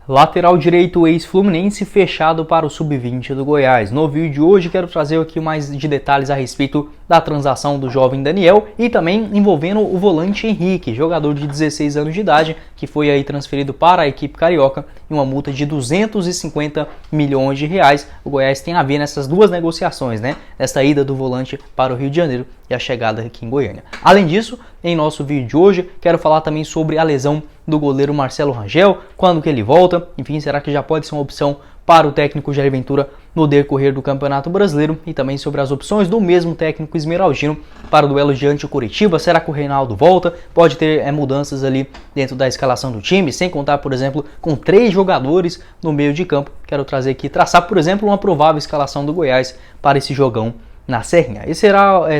Lateral direito ex-Fluminense fechado para o Sub-20 do Goiás. No vídeo de hoje quero trazer aqui mais de detalhes a respeito da transação do jovem Daniel e também envolvendo o volante Henrique, jogador de 16 anos de idade, que foi aí transferido para a equipe carioca em uma multa de 250 milhões de reais. O Goiás tem a ver nessas duas negociações, né? Essa ida do volante para o Rio de Janeiro e a chegada aqui em Goiânia. Além disso, em nosso vídeo de hoje, quero falar também sobre a lesão do goleiro Marcelo Rangel, quando que ele volta, enfim, será que já pode ser uma opção para o técnico Jair Ventura no decorrer do Campeonato Brasileiro, e também sobre as opções do mesmo técnico esmeraldino para o duelo diante do Coritiba. Será que o Reinaldo volta? Pode ter mudanças ali dentro da escalação do time, sem contar, por exemplo, com 3 jogadores no meio de campo. Quero trazer aqui, traçar, por exemplo, uma provável escalação do Goiás para esse jogão na Serrinha. Esses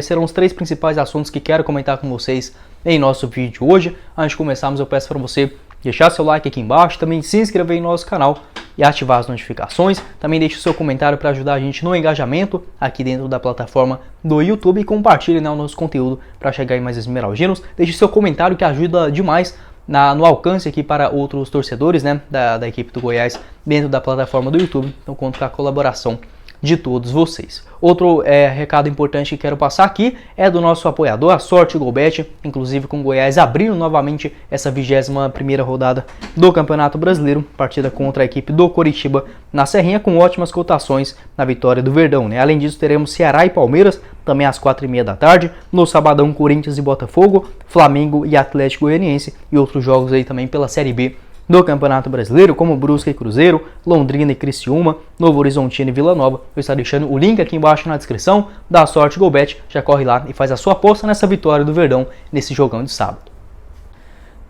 serão os 3 principais assuntos que quero comentar com vocês em nosso vídeo hoje. Antes de começarmos, eu peço para você deixar seu like aqui embaixo, também se inscrever em nosso canal e ativar as notificações. Também deixe o seu comentário para ajudar a gente no engajamento aqui dentro da plataforma do YouTube e compartilhe, né, o nosso conteúdo para chegar em mais esmeraldinos. Deixe seu comentário que ajuda demais no alcance aqui para outros torcedores, né, da equipe do Goiás dentro da plataforma do YouTube. Então conto com a colaboração de todos vocês. Outro recado importante que quero passar aqui é do nosso apoiador, a Sorte Golbet, inclusive com o Goiás abrindo novamente essa 21ª rodada do Campeonato Brasileiro, partida contra a equipe do Coritiba na Serrinha, com ótimas cotações na vitória do Verdão, né? Além disso, teremos Ceará e Palmeiras, também às 4h30 da tarde, no sabadão Corinthians e Botafogo, Flamengo e Atlético Goianiense, e outros jogos aí também pela Série B do Campeonato Brasileiro, como Brusque e Cruzeiro, Londrina e Criciúma, Novo Horizontino e Vila Nova. Eu estou deixando o link aqui embaixo na descrição da Sorte Golbet. Já corre lá e faz a sua aposta nessa vitória do Verdão nesse jogão de sábado.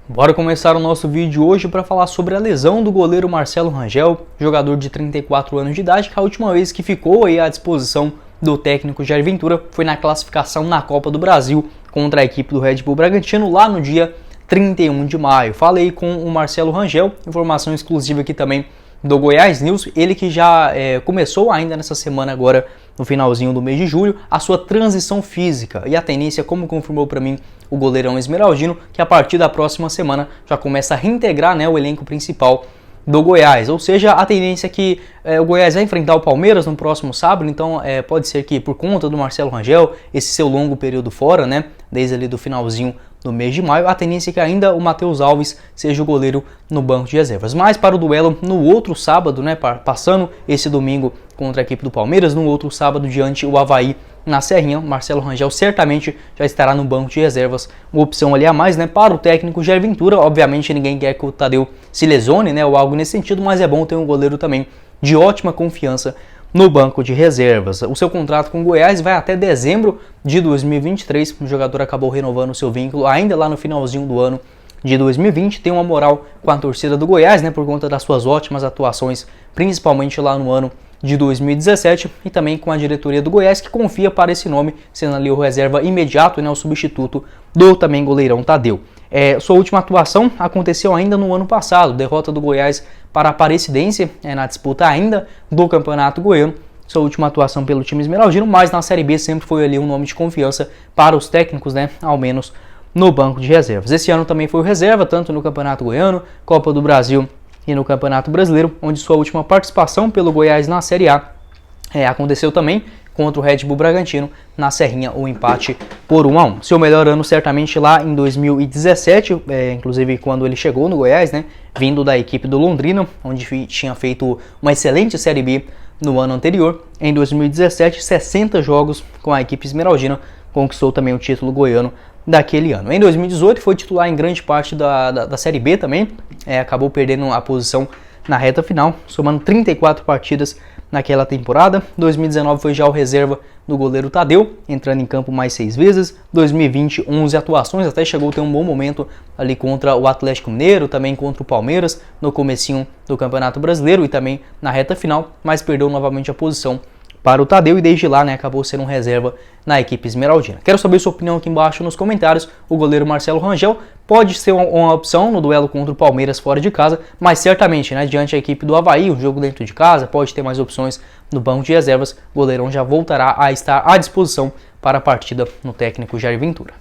Bora começar o nosso vídeo hoje para falar sobre a lesão do goleiro Marcelo Rangel, jogador de 34 anos de idade, que a última vez que ficou aí à disposição do técnico Jair Ventura foi na classificação na Copa do Brasil contra a equipe do Red Bull Bragantino lá no dia 31 de maio. Falei com o Marcelo Rangel, informação exclusiva aqui também do Goiás News, ele que já começou ainda nessa semana agora, no finalzinho do mês de julho, a sua transição física, e a tendência, como confirmou para mim o goleirão esmeraldino, que a partir da próxima semana já começa a reintegrar, né, o elenco principal do Goiás, ou seja, a tendência é que o Goiás vai enfrentar o Palmeiras no próximo sábado, então pode ser que por conta do Marcelo Rangel, esse seu longo período fora, né, desde ali do finalzinho do mês de maio, a tendência é que ainda o Matheus Alves seja o goleiro no banco de reservas. Mas para o duelo no outro sábado, né, passando esse domingo contra a equipe do Palmeiras, no outro sábado diante o Avaí na Serrinha, Marcelo Rangel certamente já estará no banco de reservas, uma opção ali a mais, né, para o técnico Jair Ventura. Obviamente ninguém quer que o Tadeu se lesione, né, ou algo nesse sentido, mas é bom ter um goleiro também de ótima confiança no banco de reservas. O seu contrato com o Goiás vai até dezembro de 2023, o jogador acabou renovando o seu vínculo ainda lá no finalzinho do ano de 2020, tem uma moral com a torcida do Goiás, né, por conta das suas ótimas atuações, principalmente lá no ano de 2017, e também com a diretoria do Goiás, que confia para esse nome, sendo ali o reserva imediato, né, o substituto do também goleirão Tadeu. Sua última atuação aconteceu ainda no ano passado, derrota do Goiás para a Aparecidense na disputa ainda do Campeonato Goiano. Sua última atuação pelo time esmeraldino, mas na Série B sempre foi ali um nome de confiança para os técnicos, né, ao menos no banco de reservas. Esse ano também foi o reserva, tanto no Campeonato Goiano, Copa do Brasil e no Campeonato Brasileiro, onde sua última participação pelo Goiás na Série A aconteceu também contra o Red Bull Bragantino na Serrinha, o empate por 1-1. Seu melhor ano certamente lá em 2017, inclusive quando ele chegou no Goiás, né, vindo da equipe do Londrina, onde tinha feito uma excelente Série B no ano anterior. Em 2017, 60 jogos com a equipe esmeraldina, conquistou também o título goiano daquele ano. Em 2018 foi titular em grande parte da Série B também, acabou perdendo a posição na reta final, somando 34 partidas naquela temporada. 2019 foi já o reserva do goleiro Tadeu, entrando em campo mais 6 vezes. 2020, 11 atuações, até chegou a ter um bom momento ali contra o Atlético Mineiro, também contra o Palmeiras, no comecinho do Campeonato Brasileiro e também na reta final, mas perdeu novamente a posição para o Tadeu e desde lá, né, acabou sendo um reserva na equipe esmeraldina. Quero saber sua opinião aqui embaixo nos comentários. O goleiro Marcelo Rangel pode ser uma opção no duelo contra o Palmeiras fora de casa, mas certamente, né, diante da equipe do Avaí, um jogo dentro de casa, pode ter mais opções no banco de reservas. O goleirão já voltará a estar à disposição para a partida no técnico Jair Ventura.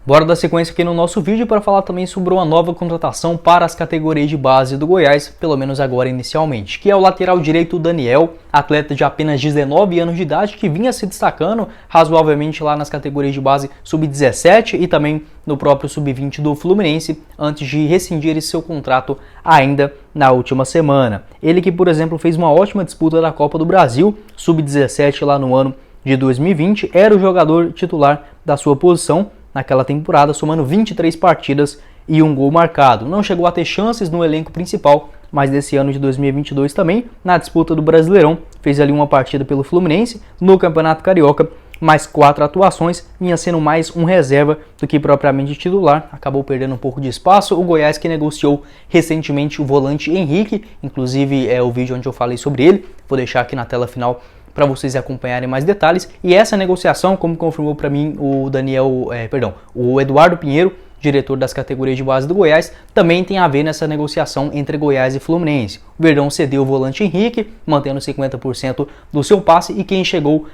Bora dar sequência aqui no nosso vídeo para falar também sobre uma nova contratação para as categorias de base do Goiás, pelo menos agora inicialmente, que é o lateral direito Daniel, atleta de apenas 19 anos de idade, que vinha se destacando razoavelmente lá nas categorias de base sub-17 e também no próprio sub-20 do Fluminense, antes de rescindir seu contrato ainda na última semana. Ele que, por exemplo, fez uma ótima disputa da Copa do Brasil, sub-17 lá no ano de 2020, era o jogador titular da sua posição naquela temporada, somando 23 partidas e um gol marcado. Não chegou a ter chances no elenco principal, mas nesse ano de 2022 também, na disputa do Brasileirão, fez ali uma partida pelo Fluminense, no Campeonato Carioca, mais 4 atuações, vinha sendo mais um reserva do que propriamente titular, acabou perdendo um pouco de espaço. O Goiás que negociou recentemente o volante Henrique, inclusive é o vídeo onde eu falei sobre ele, vou deixar aqui na tela final para vocês acompanharem mais detalhes. E essa negociação, como confirmou para mim o Eduardo Pinheiro, diretor das categorias de base do Goiás, também tem a ver nessa negociação entre Goiás e Fluminense. O Verdão cedeu o volante Henrique, mantendo 50% do seu passe, e quem chegou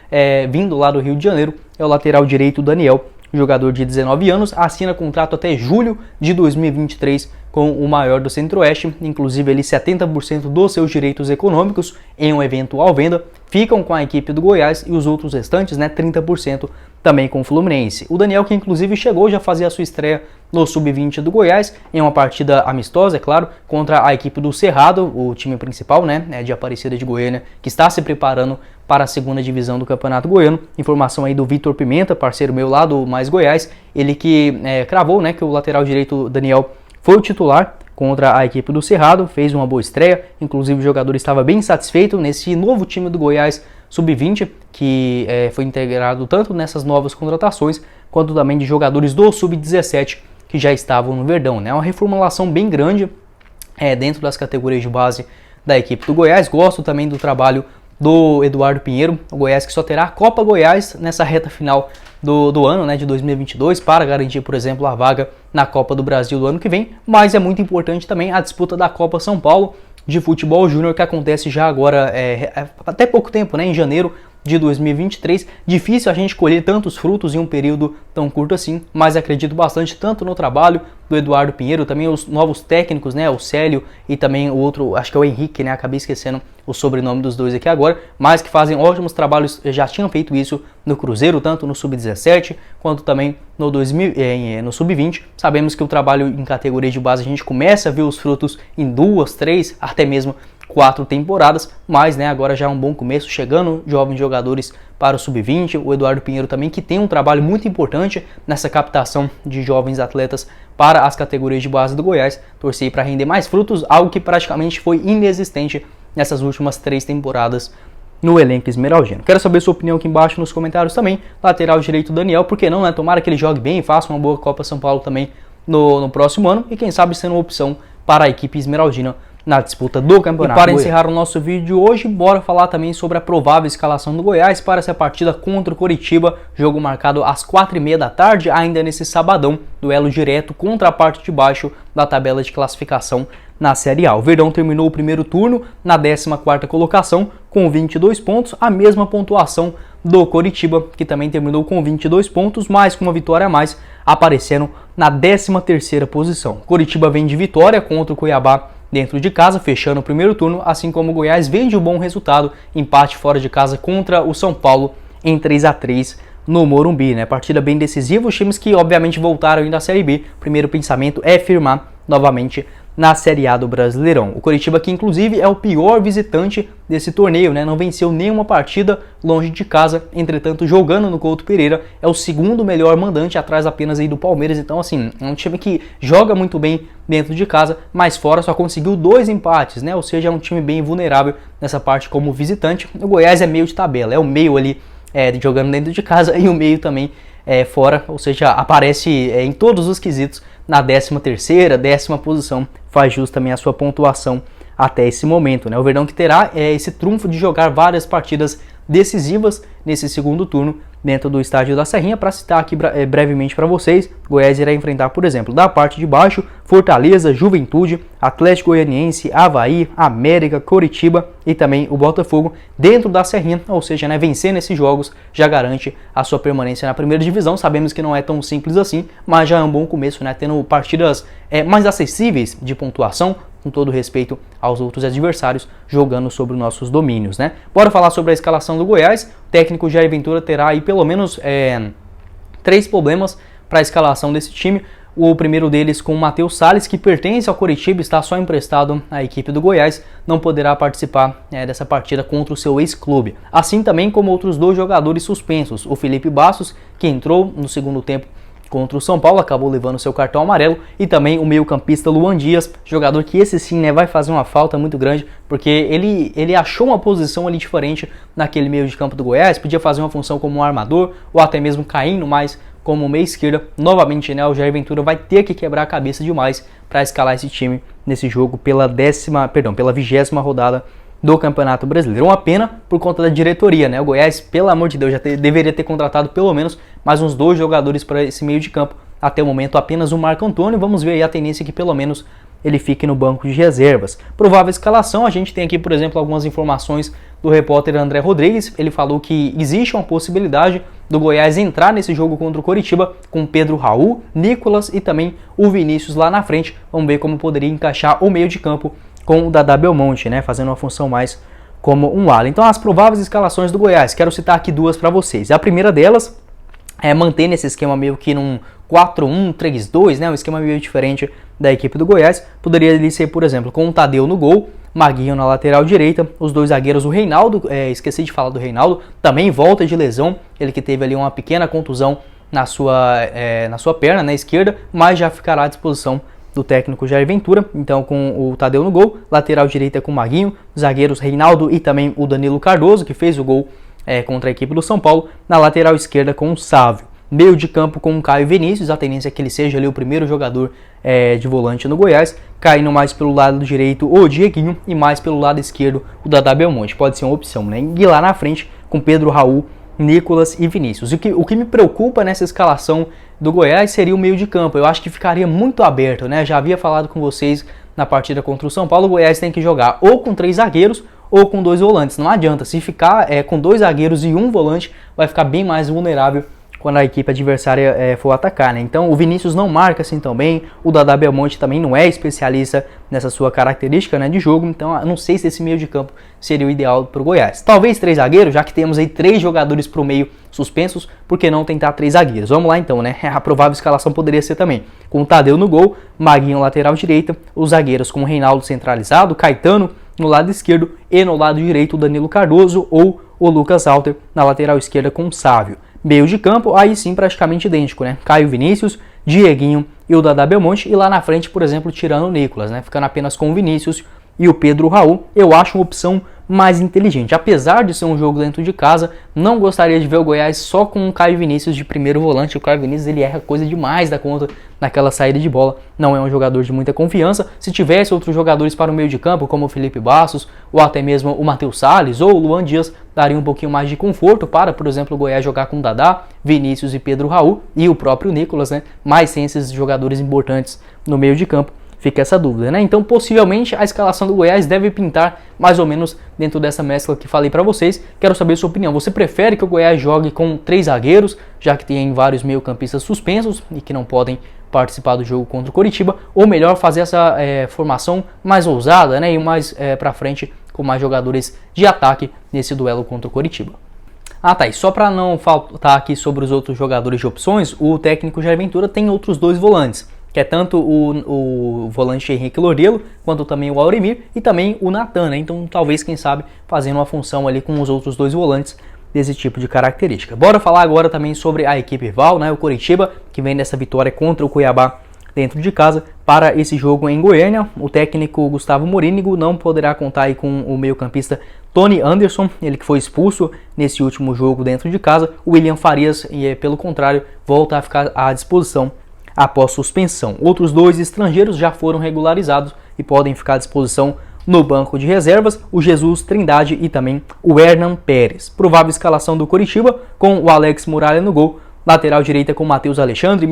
vindo lá do Rio de Janeiro é o lateral direito Daniel, jogador de 19 anos, assina contrato até julho de 2023 com o maior do Centro-Oeste, inclusive ele 70% dos seus direitos econômicos em uma eventual venda ficam com a equipe do Goiás e os outros restantes, 30% também com o Fluminense. O Daniel, que inclusive chegou já a fazer a sua estreia no Sub-20 do Goiás, em uma partida amistosa, é claro, contra a equipe do Cerrado, o time principal, de Aparecida de Goiânia, que está se preparando para a segunda divisão do Campeonato Goiano. Informação aí do Vitor Pimenta, parceiro meu lá do Mais Goiás, ele que cravou, que o lateral direito Daniel foi o titular contra a equipe do Cerrado, fez uma boa estreia, inclusive o jogador estava bem satisfeito nesse novo time do Goiás Sub-20, que foi integrado tanto nessas novas contratações, quanto também de jogadores do Sub-17 que já estavam no Verdão. Uma reformulação bem grande dentro das categorias de base da equipe do Goiás. Gosto também do trabalho do Eduardo Pinheiro, o Goiás que só terá a Copa Goiás nessa reta final do ano, de 2022, para garantir, por exemplo, a vaga na Copa do Brasil do ano que vem, mas é muito importante também a disputa da Copa São Paulo de futebol júnior, que acontece já agora, até pouco tempo, em janeiro de 2023. Difícil a gente colher tantos frutos em um período tão curto assim, mas acredito bastante tanto no trabalho do Eduardo Pinheiro, também os novos técnicos, o Célio e também o outro, acho que é o Henrique, acabei esquecendo o sobrenome dos dois aqui agora, mas que fazem ótimos trabalhos, já tinham feito isso no Cruzeiro, tanto no Sub-17 quanto também no Sub-20. Sabemos que o trabalho em categoria de base a gente começa a ver os frutos em 2, 3, até mesmo 4 temporadas, mas agora já é um bom começo, chegando jovens jogadores para o Sub-20, o Eduardo Pinheiro também, que tem um trabalho muito importante nessa captação de jovens atletas para as categorias de base do Goiás, torcer para render mais frutos, algo que praticamente foi inexistente nessas últimas 3 temporadas no elenco esmeraldino. Quero saber sua opinião aqui embaixo nos comentários também. Lateral direito Daniel, por que não, Tomara que ele jogue bem e faça uma boa Copa São Paulo também no próximo ano, e quem sabe sendo uma opção para a equipe esmeraldina na disputa do campeonato. E para encerrar o nosso vídeo hoje, bora falar também sobre a provável escalação do Goiás para essa partida contra o Coritiba, jogo marcado às 4h30 da tarde, ainda nesse sabadão, duelo direto contra a parte de baixo da tabela de classificação na Série A. O Verdão terminou o primeiro turno na 14ª colocação com 22 pontos, a mesma pontuação do Coritiba, que também terminou com 22 pontos, mas com uma vitória a mais, aparecendo na 13ª posição. Coritiba vem de vitória contra o Cuiabá dentro de casa, fechando o primeiro turno, assim como o Goiás vem de um bom resultado, empate fora de casa contra o São Paulo em 3-3 no Morumbi. Partida bem decisiva, os times que obviamente voltaram ainda à Série B, o primeiro pensamento é firmar novamente na Série A do Brasileirão. O Coritiba, que inclusive é o pior visitante desse torneio, não venceu nenhuma partida longe de casa, entretanto jogando no Couto Pereira é o segundo melhor mandante, atrás apenas aí do Palmeiras. Então assim, é um time que joga muito bem dentro de casa, mas fora só conseguiu 2 empates, ou seja, é um time bem vulnerável nessa parte como visitante. O Goiás é meio de tabela, é o meio ali jogando dentro de casa e o meio também fora, ou seja, aparece em todos os quesitos na 13ª, 10ª posição, faz jus também a sua pontuação até esse momento. O Verdão que terá esse trunfo de jogar várias partidas decisivas nesse segundo turno, dentro do estádio da Serrinha. Para citar aqui brevemente para vocês, Goiás irá enfrentar, por exemplo, da parte de baixo, Fortaleza, Juventude, Atlético Goianiense, Avaí, América, Coritiba e também o Botafogo dentro da Serrinha, ou seja, né, vencer nesses jogos já garante a sua permanência na primeira divisão. Sabemos que não é tão simples assim, mas já é um bom começo, né, tendo partidas mais acessíveis de pontuação, com todo respeito aos outros adversários, jogando sobre os nossos domínios, né? Bora falar sobre a escalação do Goiás. O técnico Jair Ventura terá aí pelo menos 3 problemas para a escalação desse time. O primeiro deles com o Matheus Salles, que pertence ao Coritiba, está só emprestado à equipe do Goiás, não poderá participar dessa partida contra o seu ex-clube. Assim também como outros 2 jogadores suspensos, o Felipe Bastos, que entrou no segundo tempo contra o São Paulo, acabou levando seu cartão amarelo, e também o meio-campista Luan Dias, jogador que esse sim, né, vai fazer uma falta muito grande, porque ele achou uma posição ali diferente naquele meio de campo do Goiás, podia fazer uma função como um armador, ou até mesmo caindo mais como meia esquerda. Novamente, né, o Jair Ventura vai ter que quebrar a cabeça demais para escalar esse time nesse jogo pela 20ª rodada do Campeonato Brasileiro. Uma pena por conta da diretoria, né? O Goiás, pelo amor de Deus, deveria ter contratado pelo menos mais uns 2 jogadores para esse meio de campo. Até o momento, apenas o Marco Antônio. Vamos ver aí a tendência que pelo menos ele fique no banco de reservas. Provável escalação, a gente tem aqui, por exemplo, algumas informações do repórter André Rodrigues. Ele falou que existe uma possibilidade do Goiás entrar nesse jogo contra o Coritiba com Pedro Raul, Nicolas e também o Vinícius lá na frente. Vamos ver como poderia encaixar o meio de campo com o Dadá Belmonte, né, fazendo uma função mais como um ala. Então, as prováveis escalações do Goiás, quero citar aqui 2 para vocês. A primeira delas é manter nesse esquema meio que num 4-1-3-2, né, um esquema meio diferente da equipe do Goiás. Poderia ali ser, por exemplo, com o Tadeu no gol, Maguinho na lateral direita, os 2 zagueiros, o Reinaldo, esqueci de falar do Reinaldo, também volta de lesão, ele que teve ali uma pequena contusão na sua perna, na esquerda, mas já ficará à disposição do técnico Jair Ventura. Então, com o Tadeu no gol, lateral direita com o Maguinho, zagueiros Reinaldo e também o Danilo Cardoso, que fez o gol contra a equipe do São Paulo, na lateral esquerda com o Sávio. Meio de campo com o Caio Vinícius, a tendência é que ele seja ali o primeiro jogador de volante no Goiás, caindo mais pelo lado direito o Dieguinho e mais pelo lado esquerdo o Dadá Belmonte, pode ser uma opção, né? E lá na frente com Pedro Raul, Nicolas e Vinícius. O que me preocupa nessa escalação do Goiás seria o meio de campo. Eu acho que ficaria muito aberto, né? Já havia falado com vocês na partida contra o São Paulo, o Goiás tem que jogar ou com 3 zagueiros ou com 2 volantes. Não adianta, se ficar com 2 zagueiros e 1 volante, vai ficar bem mais vulnerável quando a equipe adversária for atacar, né? Então o Vinícius não marca assim tão bem, o Dadá Belmonte também não é especialista nessa sua característica, né, de jogo, então eu não sei se esse meio de campo seria o ideal para o Goiás. Talvez 3 zagueiros, já que temos aí 3 jogadores para o meio suspensos, por que não tentar 3 zagueiros? Vamos lá então, né? A provável escalação poderia ser também com o Tadeu no gol, Maguinho lateral direita, os zagueiros com o Reinaldo centralizado, Caetano no lado esquerdo e no lado direito o Danilo Cardoso ou o Lucas Alter na lateral esquerda com o Sávio. Meio de campo, aí sim praticamente idêntico, né? Caio Vinícius, Dieguinho e o Dadá Belmonte, e lá na frente, por exemplo, tirando o Nicolas, né? Ficando apenas com o Vinícius e o Pedro Raul. Eu acho uma opção mais inteligente. Apesar de ser um jogo dentro de casa, não gostaria de ver o Goiás só com o Caio Vinícius de primeiro volante. O Caio Vinícius, ele erra coisa demais da conta naquela saída de bola, não é um jogador de muita confiança. Se tivesse outros jogadores para o meio de campo, como o Felipe Bastos, ou até mesmo o Matheus Salles, ou o Luan Dias, daria um pouquinho mais de conforto para, por exemplo, o Goiás jogar com Dadá, Vinícius e Pedro Raul, e o próprio Nicolas, né? Mas sem esses jogadores importantes no meio de campo. Fica essa dúvida, né? Então, possivelmente, a escalação do Goiás deve pintar mais ou menos dentro dessa mescla que falei para vocês. Quero saber a sua opinião. Você prefere que o Goiás jogue com 3 zagueiros, já que tem vários meio-campistas suspensos e que não podem participar do jogo contra o Coritiba, ou melhor, fazer essa formação mais ousada, né? E mais para frente, com mais jogadores de ataque nesse duelo contra o Coritiba? Ah, tá. E só para não faltar aqui sobre os outros jogadores de opções, o técnico Jair Ventura tem outros 2 volantes, que é tanto o volante Henrique Lorelo, quanto também o Auremir e também o Natan, né? Então talvez, quem sabe, fazendo uma função ali com os outros 2 volantes desse tipo de característica. Bora falar agora também sobre a equipe rival, né? O Coritiba, que vem dessa vitória contra o Cuiabá dentro de casa para esse jogo em Goiânia. O técnico Gustavo Morínigo não poderá contar aí com o meio-campista Tony Anderson, ele que foi expulso nesse último jogo dentro de casa. O William Farias, pelo contrário, volta a ficar à disposição após suspensão. Outros 2 estrangeiros já foram regularizados e podem ficar à disposição no banco de reservas, o Jesus Trindade e também o Hernan Pérez. Provável escalação do Coritiba com o Alex Muralha no gol, lateral direita com o Matheus Alexandre,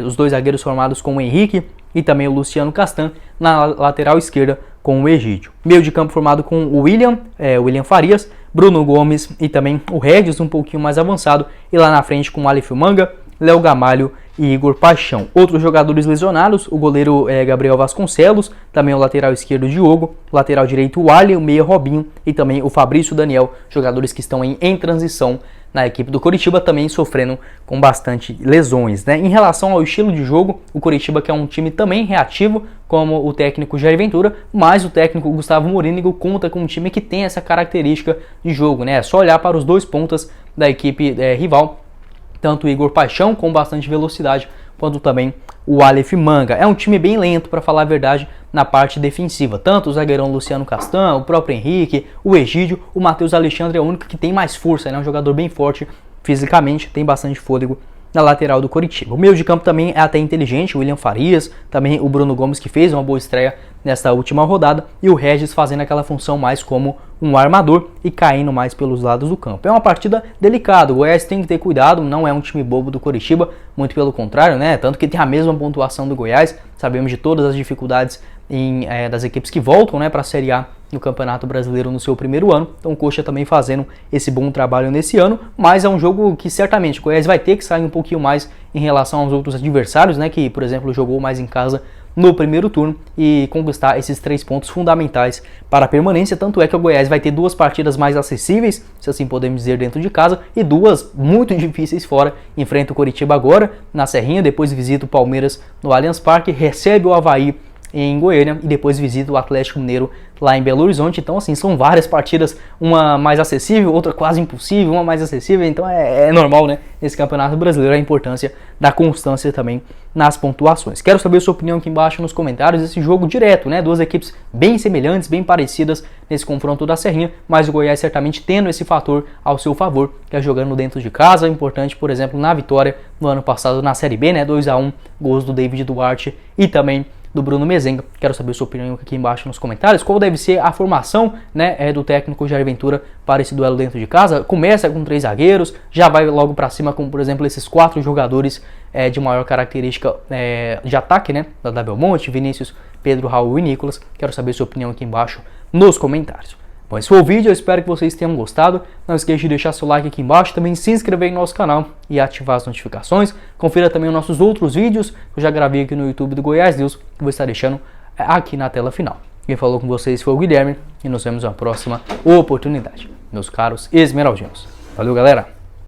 os dois zagueiros formados com o Henrique e também o Luciano Castan, na lateral esquerda com o Egídio. Meio de campo formado com o William Farias, Bruno Gomes e também o Regis um pouquinho mais avançado, e lá na frente com o Aleph Manga, Léo Gamalho e Igor Paixão. Outros jogadores lesionados, o goleiro Gabriel Vasconcelos, também o lateral esquerdo Diogo, o lateral direito o Ali, o meia Robinho e também o Fabrício Daniel, jogadores que estão em transição na equipe do Coritiba, também sofrendo com bastante lesões, né? Em relação ao estilo de jogo, o Coritiba, que é um time também reativo, como o técnico Jair Ventura, mas o técnico Gustavo Morínigo conta com um time que tem essa característica de jogo, né? É só olhar para os dois pontas da equipe rival, tanto o Igor Paixão com bastante velocidade, quanto também o Aleph Manga. É um time bem lento, para falar a verdade, na parte defensiva. Tanto o zagueirão Luciano Castan, o próprio Henrique, o Egídio, o Matheus Alexandre é o único que tem mais força, né? Um jogador bem forte fisicamente, tem bastante fôlego na lateral do Coritiba. O meio de campo também é até inteligente, o William Farias, também o Bruno Gomes, que fez uma boa estreia nesta última rodada, e o Regis fazendo aquela função mais como um armador e caindo mais pelos lados do campo. É uma partida delicada, o Goiás tem que ter cuidado, não é um time bobo do Coritiba, muito pelo contrário, né? Tanto que tem a mesma pontuação do Goiás, sabemos de todas as dificuldades das equipes que voltam, né, para a Série A no Campeonato Brasileiro no seu primeiro ano. Então o Coxa também fazendo esse bom trabalho nesse ano, mas é um jogo que certamente o Goiás vai ter que sair um pouquinho mais em relação aos outros adversários, né, que por exemplo jogou mais em casa no primeiro turno, e conquistar esses 3 pontos fundamentais para a permanência. Tanto é que o Goiás vai ter 2 partidas mais acessíveis, se assim podemos dizer, dentro de casa, e 2 muito difíceis fora. Enfrenta o Coritiba agora na Serrinha, depois visita o Palmeiras no Allianz Parque, recebe o Avaí em Goiânia e depois visita o Atlético Mineiro lá em Belo Horizonte. Então assim, são várias partidas, uma mais acessível, outra quase impossível, uma mais acessível. Então é normal, né, nesse Campeonato Brasileiro, a importância da constância também nas pontuações. Quero saber a sua opinião aqui embaixo nos comentários. Esse jogo direto, né, duas equipes bem semelhantes, bem parecidas nesse confronto da Serrinha, mas o Goiás certamente tendo esse fator ao seu favor, que é jogando dentro de casa. Importante, por exemplo, na vitória no ano passado na Série B, né, 2-1, gols do David Duarte e também do Bruno Mezenga. Quero saber sua opinião aqui embaixo nos comentários. Qual deve ser a formação, né, do técnico Jair Ventura para esse duelo dentro de casa? Começa com 3 zagueiros, já vai logo para cima com, por exemplo, esses 4 jogadores de maior característica de ataque, né, da Belmonte, Vinícius, Pedro, Raul e Nicolas. Quero saber sua opinião aqui embaixo nos comentários. Bom, esse foi o vídeo, eu espero que vocês tenham gostado. Não esqueça de deixar seu like aqui embaixo, também se inscrever no nosso canal e ativar as notificações. Confira também os nossos outros vídeos que eu já gravei aqui no YouTube do Goiás News, que eu vou estar deixando aqui na tela final. Quem falou com vocês foi o Guilherme e nos vemos na próxima oportunidade, meus caros esmeraldinos. Valeu, galera!